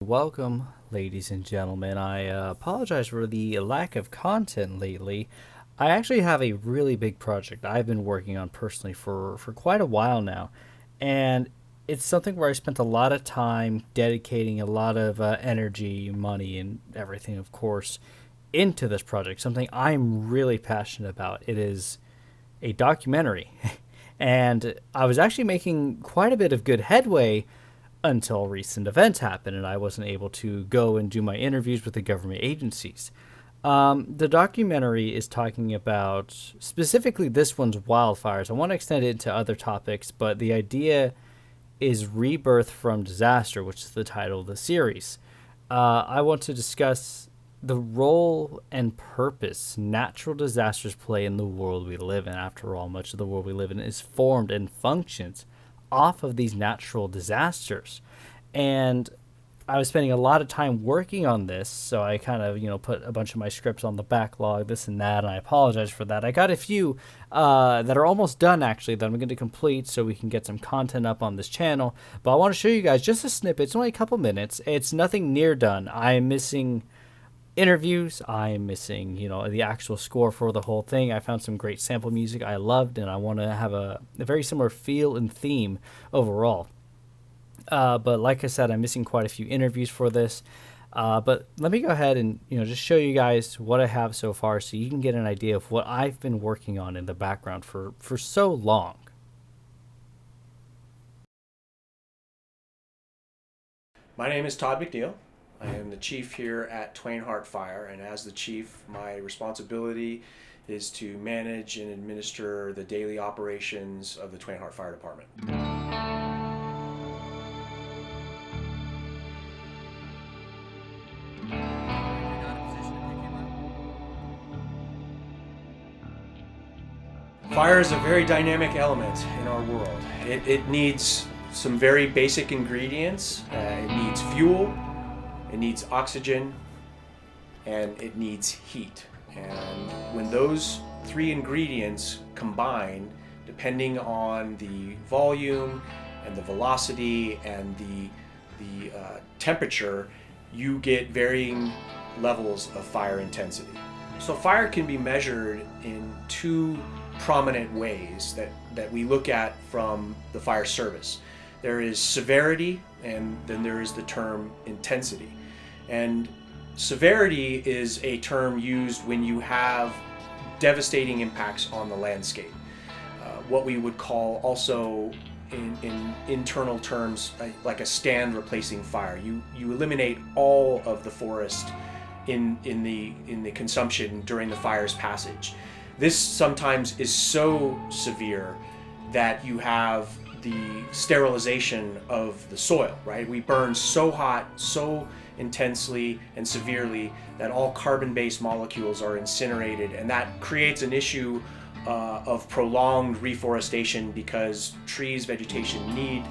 Welcome, ladies and gentlemen. I apologize for the lack of content lately. I actually have a really big project I've been working on personally for quite a while now. And it's something where I spent a lot of time dedicating a lot of energy, money, and everything, of course, into this project. Something I'm really passionate about. It is a documentary. And I was actually making quite a bit of good headway until recent events happened and I wasn't able to go and do my interviews with the government agencies. The documentary is talking about specifically this one's wildfires. I want to extend it to other topics, but the idea is Rebirth from Disaster, which is the title of the series. I want to discuss the role and purpose natural disasters play in the world we live in. After all, much of the world we live in is formed and functions off of these natural disasters. And I was spending a lot of time working on this, so I kind of, put a bunch of my scripts on the backlog, this and that, and I apologize for that. I got a few that are almost done, actually, that I'm going to complete so we can get some content up on this channel. But I want to show you guys just a snippet. It's only a couple minutes. It's nothing near done. I'm missing interviews. I'm missing, the actual score for the whole thing. I found some great sample music I loved, and I want to have a very similar feel and theme overall. But like I said, I'm missing quite a few interviews for this. But let me go ahead and just show you guys what I have so far, so you can get an idea of what I've been working on in the background for so long. My name is Todd McNeil. I am the chief here at Twain Harte Fire, and as the chief, my responsibility is to manage and administer the daily operations of the Twain Harte Fire Department. Fire is a very dynamic element in our world. It needs some very basic ingredients. It needs fuel, it needs oxygen, and it needs heat. And when those three ingredients combine, depending on the volume and the velocity and the temperature, you get varying levels of fire intensity. So fire can be measured in two prominent ways that we look at from the fire service. There is severity, and then there is the term intensity. And severity is a term used when you have devastating impacts on the landscape. What we would call also in internal terms like a stand replacing fire. You eliminate all of the forest in the consumption during the fire's passage. This sometimes is so severe that you have the sterilization of the soil, right? We burn so hot, so intensely and severely that all carbon-based molecules are incinerated, and that creates an issue of prolonged reforestation because trees, vegetation need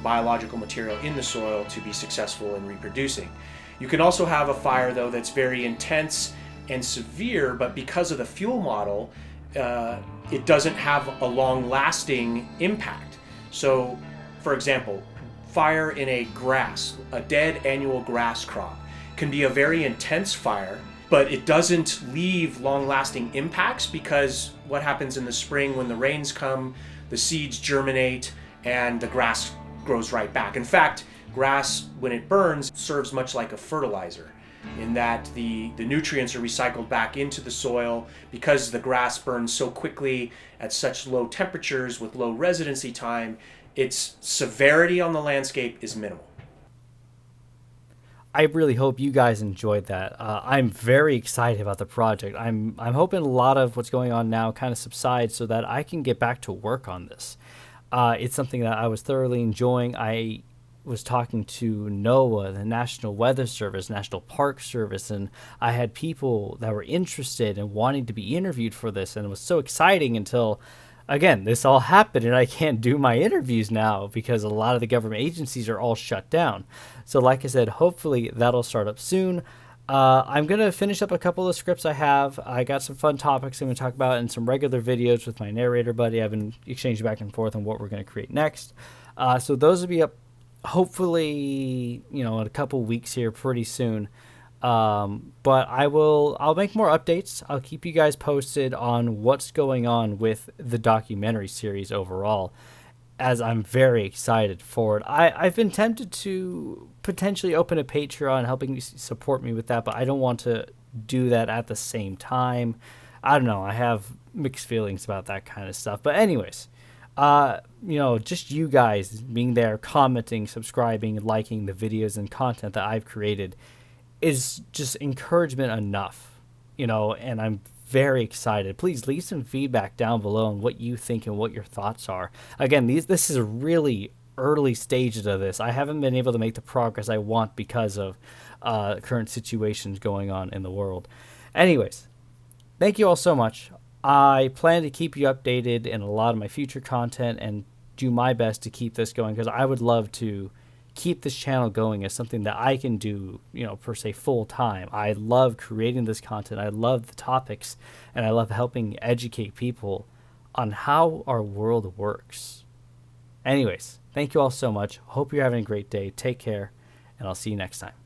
biological material in the soil to be successful in reproducing. You can also have a fire, though, that's very intense and severe, but because of the fuel model, it doesn't have a long-lasting impact. So, for example, fire in a dead annual grass crop, can be a very intense fire, but it doesn't leave long-lasting impacts because what happens in the spring when the rains come, the seeds germinate, and the grass grows right back. In fact, grass, when it burns, serves much like a fertilizer, in that the nutrients are recycled back into the soil because the grass burns so quickly at such low temperatures with low residency time. Its severity on the landscape is minimal. I really hope you guys enjoyed that. I'm very excited about the project. I'm hoping a lot of what's going on now kind of subsides so that I can get back to work on this. It's something that I was thoroughly enjoying. I was talking to NOAA, the National Weather Service, National Park Service, and I had people that were interested and wanting to be interviewed for this, and it was so exciting until, again, this all happened and I can't do my interviews now because a lot of the government agencies are all shut down. So like I said, hopefully that'll start up soon. I'm going to finish up a couple of scripts I have. I got some fun topics I'm going to talk about in some regular videos with my narrator buddy. I've been exchanging back and forth on what we're going to create next. So those will be up hopefully, in a couple weeks here, pretty soon. But I'll make more updates. I'll keep you guys posted on what's going on with the documentary series overall, as I'm very excited for it. I've been tempted to potentially open a Patreon helping you support me with that, but I don't want to do that at the same time. I don't know. I have mixed feelings about that kind of stuff. But anyways, just you guys being there, commenting, subscribing, liking the videos and content that I've created is just encouragement enough, and I'm very excited. Please leave some feedback down below on what you think and what your thoughts are. Again, this is really early stages of this. I haven't been able to make the progress I want because of current situations going on in the world. Anyways, thank you all so much. I plan to keep you updated in a lot of my future content and do my best to keep this going, because I would love to keep this channel going as something that I can do, per se full time. I love creating this content. I love the topics, and I love helping educate people on how our world works. Anyways, thank you all so much. Hope you're having a great day. Take care, and I'll see you next time.